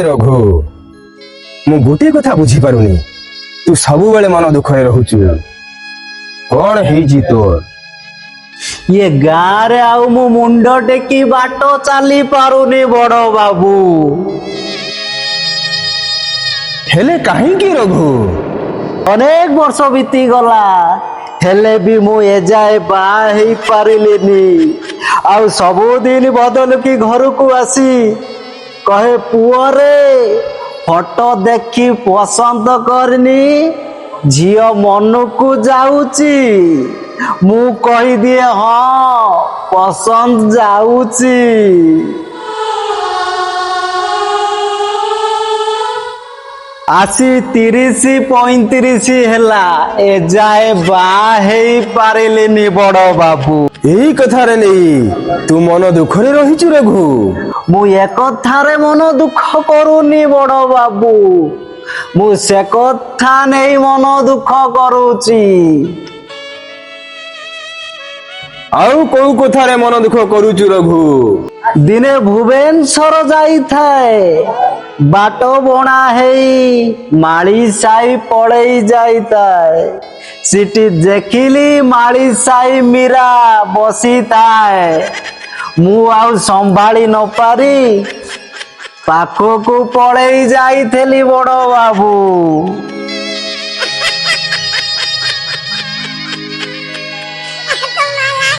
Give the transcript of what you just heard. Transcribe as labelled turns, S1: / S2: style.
S1: ରଘୁ ମୁଁ ଗୋଟିଏ କଥା ବୁଝିପାରୁନି, ତୁ ସବୁବେଳେ ମନ ଦୁଃଖରେ ରହୁଛୁ। କଣ ହେଇଛି ତୋର?
S2: ये गाँ रे आउ मु मुंड टेकी बाट चली पारुनी बड़ बाबू।
S1: हेले काहींकी रघु?
S2: अनेक वर्ष बीती गला हेले भी मु एजाए बा हेई पारिलिनी। आउ सबुदिन बदल की घर को आसी कहे पुओ रे फोटो देखी पसंद करनी झियो मन को जाऊची। मु कही दिए हाँ पसंद जाऊची। आसी 30-35 हेला ए जाए बा हेई पारिलिनी बड़ बाबू।
S1: এই কথারে নেই তু মন দুঃখরে রহিଛୁ রঘু?
S2: मु एक कथारे मन दुख करूनी बड़ बाबू, मु से कथा नहीं मन दुख करूची।
S1: ଆଉ କୋଉ କଥାରେ ମନ ଦୁଃଖ କରୁଛୁ ରଘୁ?
S2: दिने भुवनेश्वर जाई थाए बाट बणा हेई माली साई पड़ई जाई थाए। सिटी देखिली माली साई मीरा बसी थाए। मु आउ संभाली न पारी पाखको पड़ई जाई थेली बड़ बाबू।